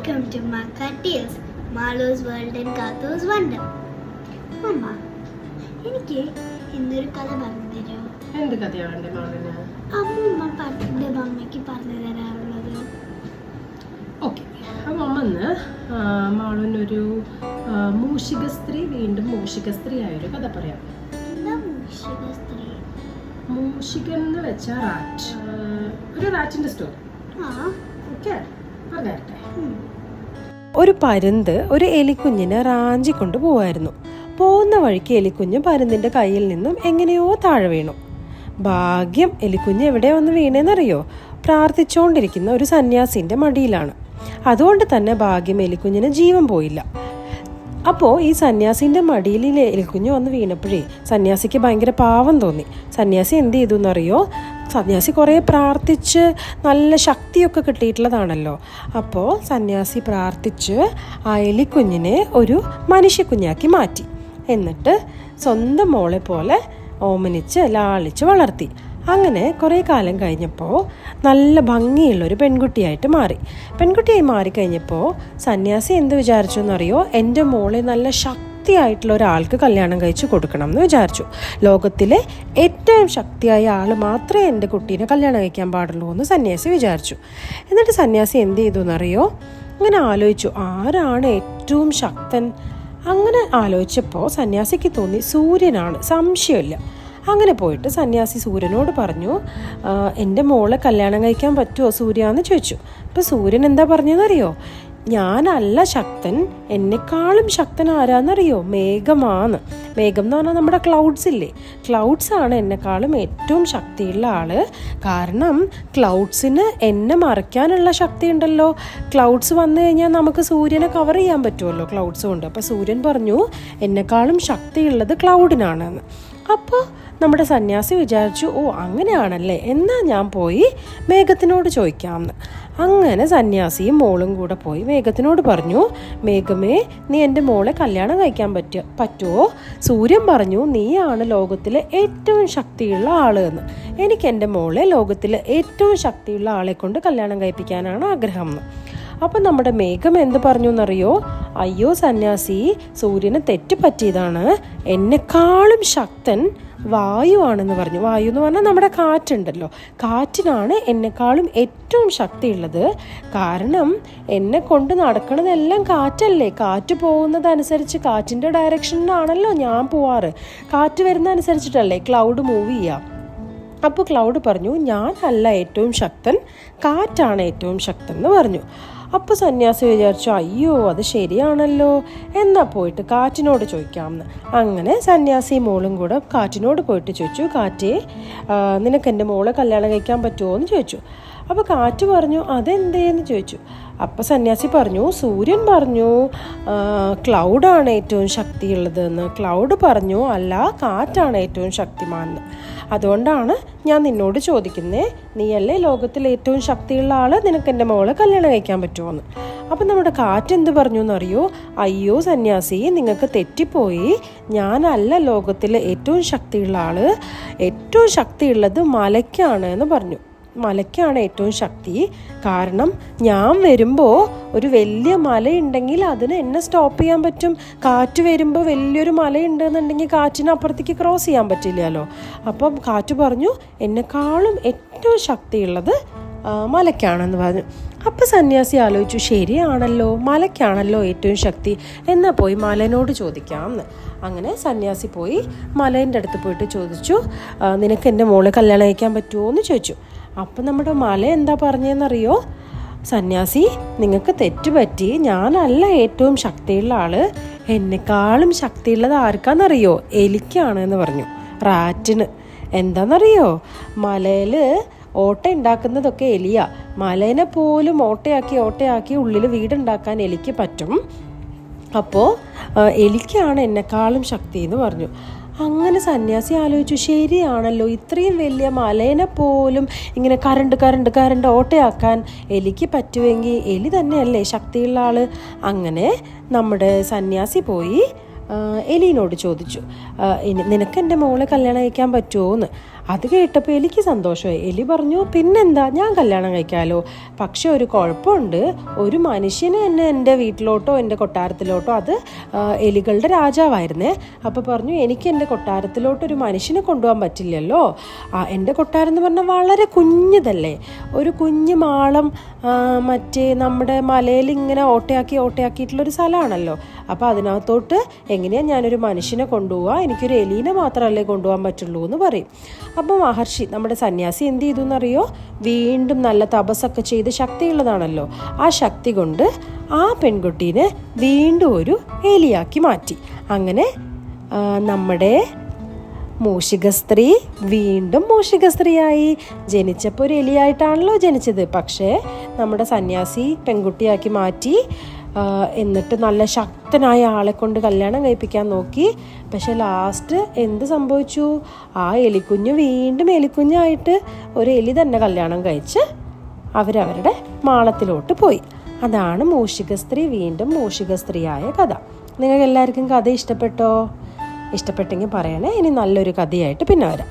Welcome to Maka Tales, Malu's World and Kathu's Wonder. അമ്മ, എനിക്ക് ഇന്നൊരു കഥ പറഞ്ഞു തരുമോ? എന്ത് കഥയാണ് മാളിന്? അമ്മൂമ്മ പണ്ട് അമ്മയ്ക്ക് പറഞ്ഞു തരാറുള്ളത്. ഓക്കെ, അപ്പം അമ്മന്ന് മാളിനൊരു മൂഷിക സ്ത്രീ വീണ്ടും മൂഷിക സ്ത്രീ ആയൊരു കഥ പറയാം. എന്താ മൂഷിക സ്ത്രീ? മൂഷികൻ എന്ന് വെച്ചാൽ റാറ്റ്, ഒരു റാറ്റിന്റെ സ്റ്റോറി. ഓക്കെ, പറഞ്ഞേരട്ടെ. ഒരു പരുന്ത് ഒരു എലിക്കുഞ്ഞിനെ റാഞ്ചിക്കൊണ്ട് പോവായിരുന്നു. പോകുന്ന വഴിക്ക് എലിക്കുഞ്ഞ് പരുന്തിന്റെ കയ്യിൽ നിന്നും എങ്ങനെയോ താഴെ വീണു. ഭാഗ്യം, എലിക്കുഞ്ഞ് എവിടെ വന്ന് വീണേന്നറിയോ? പ്രാർത്ഥിച്ചുകൊണ്ടിരിക്കുന്ന ഒരു സന്യാസിന്റെ മടിയിലാണ്. അതുകൊണ്ട് തന്നെ ഭാഗ്യം, എലിക്കുഞ്ഞിന് ജീവൻ പോയില്ല. അപ്പോൾ ഈ സന്യാസിന്റെ മടിയിൽ എലിക്കുഞ്ഞ് വന്ന് വീണപ്പോഴേ സന്യാസിക്ക് ഭയങ്കര പാവം തോന്നി. സന്യാസി എന്ത് ചെയ്തു എന്നറിയോ? സന്യാസി കുറേ പ്രാർത്ഥിച്ച് നല്ല ശക്തിയൊക്കെ കിട്ടിയിട്ടുള്ളതാണല്ലോ. അപ്പോൾ സന്യാസി പ്രാർത്ഥിച്ച് ആ എലിക്കുഞ്ഞിനെ ഒരു മനുഷ്യക്കുഞ്ഞാക്കി മാറ്റി. എന്നിട്ട് സ്വന്തം മോളെ പോലെ ഓമനിച്ച് ലാളിച്ച് വളർത്തി. അങ്ങനെ കുറേ കാലം കഴിഞ്ഞപ്പോൾ നല്ല ഭംഗിയുള്ളൊരു പെൺകുട്ടിയായിട്ട് മാറി. പെൺകുട്ടിയായി മാറിക്കഴിഞ്ഞപ്പോൾ സന്യാസി എന്ത് വിചാരിച്ചു എന്നറിയോ? എൻ്റെ മോളെ നല്ല ശക്തിയായിട്ടുള്ള ഒരാൾക്ക് കല്യാണം കഴിച്ച് കൊടുക്കണം എന്ന് വിചാരിച്ചു. ലോകത്തിലെ ഏറ്റവും ശക്തിയായ ആൾ മാത്രമേ എൻ്റെ കുട്ടീനെ കല്യാണം കഴിക്കാൻ പാടുള്ളൂ എന്ന് സന്യാസി വിചാരിച്ചു. എന്നിട്ട് സന്യാസി എന്ത് ചെയ്തു എന്നറിയോ? അങ്ങനെ ആലോചിച്ചു, ആരാണ് ഏറ്റവും ശക്തൻ? അങ്ങനെ ആലോചിച്ചപ്പോൾ സന്യാസിക്ക് തോന്നി സൂര്യനാണ്, സംശയമില്ല. അങ്ങനെ പോയിട്ട് സന്യാസി സൂര്യനോട് പറഞ്ഞു, എൻ്റെ മോളെ കല്യാണം കഴിക്കാൻ പറ്റുമോ സൂര്യ എന്ന് ചോദിച്ചു. അപ്പോൾ സൂര്യൻ എന്താ പറഞ്ഞതെന്നറിയോ? ഞാനല്ല ശക്തൻ, എന്നെക്കാളും ശക്തൻ ആരാന്നറിയോ? മേഘമാണ്. മേഘം എന്ന് പറഞ്ഞാൽ നമ്മുടെ ക്ലൗഡ്സ് ഇല്ലേ, ക്ലൗഡ്സാണ് എന്നെക്കാളും ഏറ്റവും ശക്തിയുള്ള ആള്. കാരണം ക്ലൗഡ്സിന് എന്നെ മറയ്ക്കാനുള്ള ശക്തി ഉണ്ടല്ലോ. ക്ലൗഡ്സ് വന്നു കഴിഞ്ഞാൽ നമുക്ക് സൂര്യനെ കവർ ചെയ്യാൻ പറ്റുമല്ലോ ക്ലൗഡ്സ് കൊണ്ട്. അപ്പോൾ സൂര്യൻ പറഞ്ഞു എന്നെക്കാളും ശക്തിയുള്ളത് ക്ലൗഡിനാണെന്ന്. അപ്പോൾ നമ്മുടെ സന്യാസി വിചാരിച്ചു, ഓ അങ്ങനെയാണല്ലേ, എന്നാൽ ഞാൻ പോയി മേഘത്തിനോട് ചോദിക്കാമെന്ന്. അങ്ങനെ സന്യാസിയും മോളും കൂടെ പോയി മേഘത്തിനോട് പറഞ്ഞു, മേഘമേ, നീ എൻ്റെ മോളെ കല്യാണം കഴിക്കാൻ പറ്റുമോ? സൂര്യൻ പറഞ്ഞു, നീയാണ് ലോകത്തിലെ ഏറ്റവും ശക്തിയുള്ള ആള് എന്ന്. എനിക്ക് എൻ്റെ മോളെ ലോകത്തിലെ ഏറ്റവും ശക്തിയുള്ള ആളെ കൊണ്ട് കല്യാണം കഴിപ്പിക്കാനാണ് ആഗ്രഹം എന്ന്. അപ്പം നമ്മുടെ മേഘം എന്ത് പറഞ്ഞു എന്നറിയോ? അയ്യോ സന്യാസി, സൂര്യന് തെറ്റ് പറ്റിയതാണ്, എന്നെക്കാളും ശക്തൻ വായുവാണെന്ന് പറഞ്ഞു. വായു എന്ന് പറഞ്ഞാൽ നമ്മുടെ കാറ്റുണ്ടല്ലോ, കാറ്റിനാണ് എന്നെക്കാളും ഏറ്റവും ശക്തിയുള്ളത്. കാരണം എന്നെ കൊണ്ട് നടക്കണതെല്ലാം കാറ്റല്ലേ, കാറ്റ് പോകുന്നതനുസരിച്ച് കാറ്റിൻ്റെ ഡയറക്ഷനിലാണല്ലോ ഞാൻ പോവാറ്. കാറ്റ് വരുന്ന അനുസരിച്ചിട്ടല്ലേ ക്ലൗഡ് മൂവ് ചെയ്യാം. അപ്പോൾ ക്ലൗഡ് പറഞ്ഞു, ഞാനല്ല ഏറ്റവും ശക്തൻ, കാറ്റാണ് ഏറ്റവും ശക്തൻ എന്ന് പറഞ്ഞു. അപ്പോൾ സന്യാസി വിചാരിച്ചു, അയ്യോ അത് ശരിയാണല്ലോ, എന്നാൽ പോയിട്ട് കാറ്റിനോട് ചോദിക്കാമെന്ന്. അങ്ങനെ സന്യാസി മോളും കൂടെ കാറ്റിനോട് പോയിട്ട് ചോദിച്ചു, കാറ്റേ, നിനക്ക് എൻ്റെ മോളെ കല്യാണം കഴിക്കാൻ പറ്റുമോ എന്ന് ചോദിച്ചു. അപ്പോൾ കാറ്റ് പറഞ്ഞു, അതെന്തേന്ന് ചോദിച്ചു. അപ്പോൾ സന്യാസി പറഞ്ഞു, സൂര്യൻ പറഞ്ഞു ക്ലൗഡാണ് ഏറ്റവും ശക്തിയുള്ളതെന്ന്. ക്ലൗഡ് പറഞ്ഞു അല്ല, കാറ്റാണ് ഏറ്റവും ശക്തിമാൻ. അതുകൊണ്ടാണ് ഞാൻ നിന്നോട് ചോദിക്കുന്നേ, നീയല്ലേ ലോകത്തിലെ ഏറ്റവും ശക്തിയുള്ള ആള്, നിനക്ക് എൻ്റെ മോളെ കല്യാണം കഴിക്കാൻ പറ്റുമോ എന്ന്. അപ്പം നമ്മുടെ കാറ്റ് എന്ത് പറഞ്ഞു എന്നറിയോ? അയ്യോ സന്യാസി, നിങ്ങൾക്ക് തെറ്റിപ്പോയി, ഞാനല്ല ലോകത്തിലെ ഏറ്റവും ശക്തിയുള്ള ആള്, ഏറ്റവും ശക്തിയുള്ളത് മലയ്ക്കാണ് എന്ന് പറഞ്ഞു. മലയ്ക്കാണ് ഏറ്റവും ശക്തി. കാരണം ഞാൻ വരുമ്പോൾ ഒരു വലിയ മലയുണ്ടെങ്കിൽ അതിന് എന്നെ സ്റ്റോപ്പ് ചെയ്യാൻ പറ്റും. കാറ്റ് വരുമ്പോൾ വലിയൊരു മലയുണ്ടെന്നുണ്ടെങ്കിൽ കാറ്റിന് അപ്പുറത്തേക്ക് ക്രോസ് ചെയ്യാൻ പറ്റില്ലല്ലോ. അപ്പം കാറ്റ് പറഞ്ഞു എന്നെക്കാളും ഏറ്റവും ശക്തിയുള്ളത് മലയ്ക്കാണെന്ന് പറഞ്ഞു. അപ്പം സന്യാസി ആലോചിച്ചു, ശരിയാണല്ലോ, മലയ്ക്കാണല്ലോ ഏറ്റവും ശക്തി, എന്നാൽ പോയി മലനോട് ചോദിക്കാമെന്ന്. അങ്ങനെ സന്യാസി പോയി മലേൻ്റെ അടുത്ത് പോയിട്ട് ചോദിച്ചു, നിനക്ക് എൻ്റെ മോളെ കല്യാണം കഴിക്കാൻ പറ്റുമോ എന്ന് ചോദിച്ചു. അപ്പം നമ്മുടെ മല എന്താ പറഞ്ഞതെന്നറിയോ? സന്യാസി, നിങ്ങൾക്ക് തെറ്റുപറ്റി, ഞാനല്ല ഏറ്റവും ശക്തിയുള്ള ആള്, എന്നെക്കാളും ശക്തിയുള്ളത് ആർക്കാന്നറിയോ? എലിക്കാണ് എന്ന് പറഞ്ഞു, റാറ്റിന്. എന്താണെന്നറിയോ? മലയിൽ ഓട്ട ഉണ്ടാക്കുന്നതൊക്കെ എലിയാ. മലേനെ പോലും ഓട്ടയാക്കി ഉള്ളിൽ വീടുണ്ടാക്കാൻ എലിക്ക് പറ്റും. അപ്പോൾ എലിക്കാണ് എന്നെക്കാളും ശക്തി എന്ന് പറഞ്ഞു. അങ്ങനെ സന്യാസി ആലോചിച്ചു, ശരിയാണല്ലോ, ഇത്രയും വലിയ മലേനെ പോലും ഇങ്ങനെ കരണ്ട് ഓട്ടയാക്കാൻ എലിക്ക് പറ്റുമെങ്കിൽ എലി തന്നെയല്ലേ ശക്തിയുള്ള ആള്. അങ്ങനെ നമ്മുടെ സന്യാസി പോയി എലീനോട് ചോദിച്ചു, നിനക്ക് എൻ്റെ മോളെ കല്യാണം കഴിക്കാൻ പറ്റുമോ എന്ന്. അത് കേട്ടപ്പോൾ എലിക്ക് സന്തോഷമായി. എലി പറഞ്ഞു, പിന്നെന്താ, ഞാൻ കല്യാണം കഴിക്കാമല്ലോ. പക്ഷെ ഒരു കുഴപ്പമുണ്ട്, ഒരു മനുഷ്യന് എന്നെ എൻ്റെ വീട്ടിലോട്ടോ എൻ്റെ കൊട്ടാരത്തിലോട്ടോ, അത് എലികളുടെ രാജാവായിരുന്നേ. അപ്പോൾ പറഞ്ഞു, എനിക്ക് എൻ്റെ കൊട്ടാരത്തിലോട്ട് ഒരു മനുഷ്യനെ കൊണ്ടുപോകാൻ പറ്റില്ലല്ലോ. എൻ്റെ കൊട്ടാരം എന്ന് പറഞ്ഞാൽ വളരെ കുഞ്ഞതല്ലേ, ഒരു കുഞ്ഞു മാളം മറ്റേ നമ്മുടെ മലയിൽ ഇങ്ങനെ ഓട്ടയാക്കിയിട്ടുള്ളൊരു സ്ഥലമാണല്ലോ. അപ്പോൾ അതിനകത്തോട്ട് എങ്ങനെയാണ് ഞാനൊരു മനുഷ്യനെ കൊണ്ടുപോവുക, എനിക്കൊരു എലീനെ മാത്രമല്ലേ കൊണ്ടുപോകാൻ പറ്റുള്ളൂ എന്ന് പറയും. അപ്പോൾ മഹർഷി, നമ്മുടെ സന്യാസി, എന്ത് ചെയ്തു എന്നറിയോ? വീണ്ടും നല്ല തപസ്സൊക്കെ ചെയ്ത് ശക്തിയുള്ളതാണല്ലോ, ആ ശക്തി കൊണ്ട് ആ പെൺകുട്ടീനെ വീണ്ടും ഒരു എലിയാക്കി മാറ്റി. അങ്ങനെ നമ്മുടെ മൂഷിക സ്ത്രീ വീണ്ടും മൂഷിക സ്ത്രീയായി. ജനിച്ചപ്പോൾ ഒരു എലിയായിട്ടാണല്ലോ ജനിച്ചത്, പക്ഷേ നമ്മുടെ സന്യാസി പെൺകുട്ടിയാക്കി മാറ്റി. എന്നിട്ട് നല്ല ശക്തനായ ആളെ കൊണ്ട് കല്യാണം കഴിപ്പിക്കാൻ നോക്കി. പക്ഷെ ലാസ്റ്റ് എന്ത് സംഭവിച്ചു? ആ എലിക്കുഞ്ഞ് വീണ്ടും എലിക്കുഞ്ഞായിട്ട് ഒരു എലി തന്നെ കല്യാണം കഴിച്ച് അവരവരുടെ മാളത്തിലോട്ട് പോയി. അതാണ് മൂഷിക സ്ത്രീ വീണ്ടും മൂഷിക സ്ത്രീയായ കഥ. നിങ്ങൾക്ക് എല്ലാവർക്കും കഥ ഇഷ്ടപ്പെട്ടോ? ഇഷ്ടപ്പെട്ടെങ്കിൽ പറയണേ. ഇനി നല്ലൊരു കഥയായിട്ട് പിന്നെ വരാം.